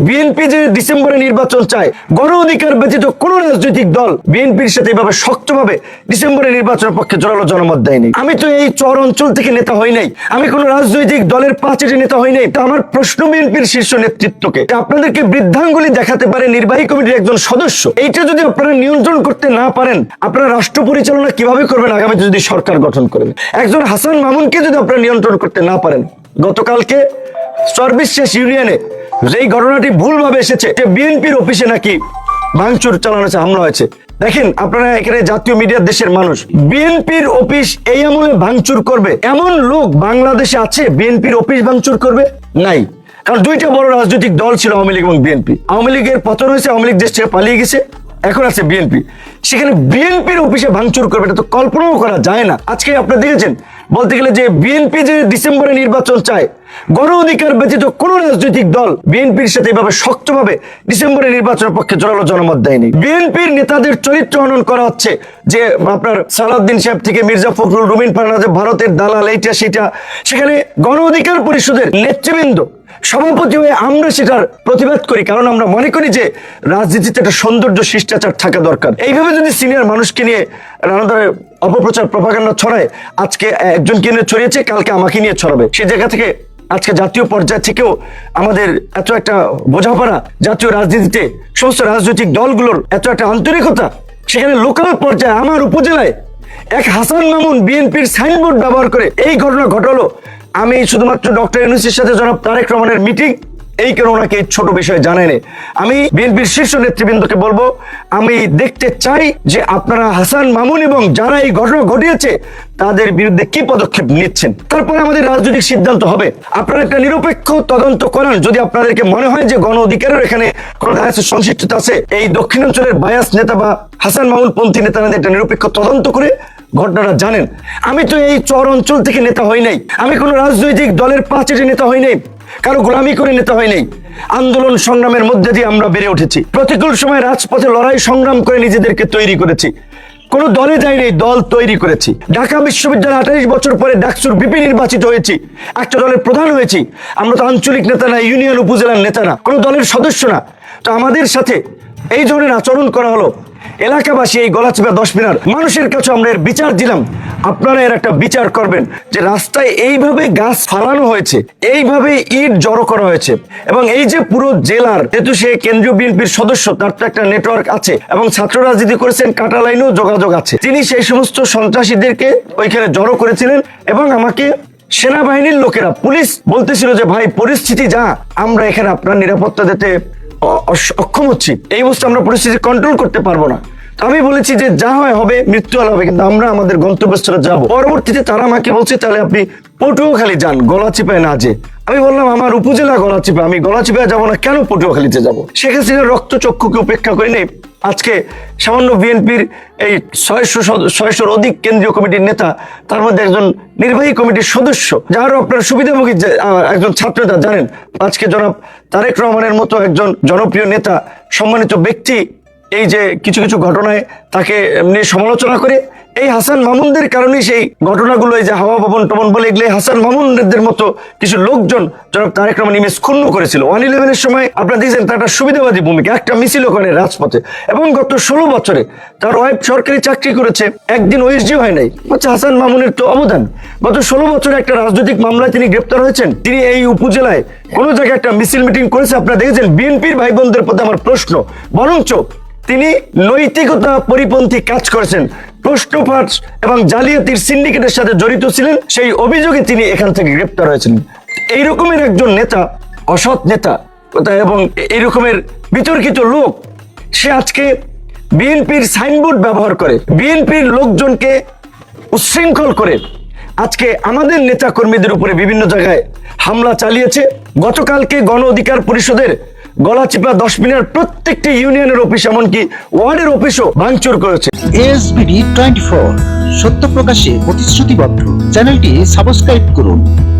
BNP যে ডিসেম্বরে নির্বাচন চায়, গণ অধিকার ব্যতীত কোন রাজনৈতিক দল বিএনপির সাথে এভাবে শক্তভাবে ডিসেম্বরে নির্বাচনের পক্ষে জোরালো জনমত দেয়নি। আমি তো এই চর অঞ্চল থেকে নেতা হই নাই, আমি কোন রাজনৈতিক দলের পাঁচের নেতা হই নাই। তো আমার প্রশ্ন বিএনপির শীর্ষ নেতৃত্বকে, আপনাদেরকে বৃদ্ধাঙ্গুলি দেখাতে পারে নির্বাহী কমিটির একজন সদস্য, এইটা যদি আপনারা নিয়ন্ত্রণ করতে না পারেন, আপনারা রাষ্ট্র পরিচালনা কিভাবে করবেন আগামীতে যদি সরকার গঠন করেন? একজন হাসান মামুনকে যদি আপনারা নিয়ন্ত্রণ করতে না পারেন, গতকালকে সর্বশেষ ইউনিয়নে যেই ঘটনাটি ভুলভাবে এসেছে যে বিএনপির অফিসে নাকি ভাঙচুর চালানো হয়েছে, হামলা হয়েছে। দেখেন আপনারা এখানে জাতীয় মিডিয়ার দেশের মানুষ, বিএনপির অফিস এই আমলে ভাঙচুর করবে এমন লোক বাংলাদেশে আছে? বিএনপির অফিস ভাঙচুর করবে? নাই। কারণ দুইটা বড় রাজনৈতিক দল ছিল, আওয়ামী লীগ এবং বিএনপি। আওয়ামী লীগের পতন হয়েছে, আওয়ামী লীগ দেশ থেকে পালিয়ে গেছে, এখন আছে বিএনপি। সেখানে বিএনপির অফিসে ভাঙচুর করবে, এটা তো কল্পনাও করা যায় না। আজকে আপনারা দেখেছেন, বলতে গেলে যে বিএনপি যে ডিসেম্বরে নির্বাচন চায়, গণ অধিকার ব্যতীত কোন রাজনৈতিক দল বিএনপির সাথে এভাবে শক্তভাবে ডিসেম্বরে নির্বাচনের পক্ষে জোরালো জনমত দেয়নি। বিএনপির নেতাদের চরিত্র হনন করা হচ্ছে, যে আপনার সালাউদ্দিন সাহেব থেকে মির্জা ফখরুল, রুমিন ফারহানা, ভারতের দালাল, এইটা সেটা। সেখানে গণ অধিকার পরিষদের নেতৃবৃন্দ সভাপতি হয়ে আমরা সেটার প্রতিবাদ করি, কারণ আমরা মনে করি যে রাজনীতিতে একটা সৌন্দর্য শিষ্টাচার থাকা দরকার। এইভাবে যদি সিনিয়র মানুষকে নিয়ে নানা অপপ্রচার প্রপাগান্ডা ছড়ায়, আজকে একজনকে নিয়ে ছড়িয়েছে, কালকে আমাকে নিয়ে ছড়াবে, সেই জায়গা থেকে আজকে জাতীয় পর্যায় থেকেও আমাদের এত একটা বোঝাপড়া, জাতীয় রাজনীতিতে সমস্ত রাজনৈতিক দলগুলোর এত একটা আন্তরিকতা, সেখানে লোকাল পর্যায়ে আমার উপজেলায় এক হাসান মামুন বিএনপির সাইনবোর্ড ব্যবহার করে এই ঘটনা ঘটালো। আমি শুধুমাত্র ডক্টর ইউনূসের সাথে জনাব তারেক রহমানের মিটিং, এই কারণে ওনাকে এই ছোট বিষয় জানায়নি। আমি বিএনপির শীর্ষ নেতৃবৃন্দকে বলবো, আমি দেখতে চাই যে আপনারা হাসান মামুন এবং যারা এই ঘটনা ঘটিয়েছে তাদের বিরুদ্ধে কি পদক্ষেপ নিচ্ছেন, তারপরে আমাদের রাজনৈতিক সিদ্ধান্ত হবে। আপনারা একটা নিরপেক্ষ তদন্ত করেন, যদি আপনাদেরকে মনে হয় যে গণ অধিকারের এখানে কোন সংশ্লিষ্টতা আছে, এই দক্ষিণাঞ্চলের বায়াস নেতা বা হাসান মামুন পন্থী নেতারা একটা নিরপেক্ষ তদন্ত করে ঘটনাটা জানেন। আমি তো এই চর অঞ্চল থেকে নেতা হই নাই, আমি কোন রাজনৈতিক দলের পাঁচের নেতা হই নাই, কারো গোলামি করে নেতা হয় নাই। আন্দোলন সংগ্রামের মধ্যে দিয়ে আমরা বেড়ে উঠেছি, প্রতিকূল সময় রাজপথে লড়াই সংগ্রাম করে নিজেদেরকে তৈরি করেছি, কোন দলে যাই নাই, দল তৈরি করেছি। ঢাকা বিশ্ববিদ্যালয় 28 বছর পরে ডাকসুর ভিপি নির্বাচিত হয়েছি, একটা দলের প্রধান হয়েছি। আমরা তো আঞ্চলিক নেতা না, ইউনিয়ন উপজেলার নেতা না, কোনো দলের সদস্য না। তো আমাদের সাথে এই ধরনের আচরণ করা হলো। এলাকাবাসী, এই গলাচিপা 10 মিনার মানুষের কাছে আমরা এর বিচার দিলাম, আপনারা এর একটা বিচার করবেন যে রাস্তায় এইভাবে গাছ ফালানো হয়েছে, এইভাবে ইট জড়ো করা হয়েছে, এবং এই যে পুরো জেলার, যেহেতু সে কেন্দ্রীয় বিএনপির সদস্য, তার তো একটা নেটওয়ার্ক আছে, এবং ছাত্র রাজনীতি করেছেন, কাটা লাইনেও যোগাযোগ আছে। তিনি সেই সমস্ত সন্ত্রাসীদেরকে ওইখানে জড়ো করেছিলেন, এবং আমাকে সেনাবাহিনীর লোকেরা, পুলিশ বলতেছিল যে ভাই পরিস্থিতি যা, আমরা এখানে আপনার নিরাপত্তা দিতে অক্ষম হচ্ছি, এই অবস্থা আমরা পরিস্থিতি কন্ট্রোল করতে পারবো না। আমি বলেছি যে যা হয় হবে, মৃত্যু হবে, কিন্তু আমরা আমাদের গন্তব্যস্থলে যাব। পরবর্তীতে তারা আমাকে বলছে তাহলে আপনি পটুয়াখালী যান, গলাচিপায় না যে। আমি বললাম আমার উপজেলা গলাচিপা, আমি গলাচিপায় যাবো না, কেন পটুয়াখালীতে যাব? শেখ হাসিনার রক্তচক্ষুকে উপেক্ষা করে নেই আজকে সামান্য বিএনপির এই 600 অধিক কেন্দ্রীয় কমিটির নেতা, তার মধ্যে একজন নির্বাহী কমিটির সদস্য, যারও আপনার সুবিধাভোগী একজন ছাত্র নেতা জানেন, আজকে জনাব তারেক রহমানের মতো একজন জনপ্রিয় নেতা, সম্মানিত ব্যক্তি, এই যে কিছু কিছু ঘটনায় তাকে নিয়ে সমালোচনা করে, এই হাসান মামুনদের কারণে সেই ঘটনাগুলো, এই যে হাওয়া ভবন টবন বলে, এগুলো হাসান মামুনদের মতো কিছু লোকজন জনাব তারেক রহমান ইমেজ ক্ষুণ্ণ করেছিল। 111-এর সময় আপনারা দেখছেন তার একটা সুবিধাবাদী ভূমিকা, একটা মিছিল করে রাজপথে, এবং গত 16 বছরে তার ওয়াইফ সরকারি চাকরি করেছে, একদিন ওএসডি হয় নাই, হচ্ছে হাসান মামুনের তো অবদান। গত 16 বছরে একটা রাজনৈতিক মামলায় তিনি গ্রেপ্তার হয়েছেন, তিনি এই উপজেলায় কোনো জায়গায় একটা মিছিল মিটিং করেছে, আপনারা দেখেছেন। বিএনপির ভাই বোনদের প্রতি আমার প্রশ্ন, বরঞ্চ তিনি নৈতিকতা পরিপন্থী কাজ করেছেন, প্রশ্ন ফাঁস এবং জালিয়াতির সিন্ডিকেটের সাথে জড়িত ছিলেন, সেই অভিযোগে তিনি এখান থেকে গ্রেপ্তার হয়েছিলেন। এই রকমের একজন নেতা, অসৎ নেতা এবং এই রকমের বিতর্কিত লোক, সে আজকে বিএনপির সাইনবোর্ড ব্যবহার করে, বিএনপির লোকজনকে উচ্ছৃঙ্খল করে আজকে আমাদের নেতা কর্মীদের উপরে বিভিন্ন জায়গায় হামলা চালিয়েছে। গতকালকে গণ অধিকার পরিষদের গলাচিপা 10 মিনার প্রত্যেকটি ইউনিয়নের অফিস, এমনকি ওয়ার্ডের অফিসও ভাঙচুর করেছে। ASBD 24 সত্য প্রকাশে প্রতিশ্রুতিবদ্ধ। চ্যানেলটি সাবস্ক্রাইব করুন।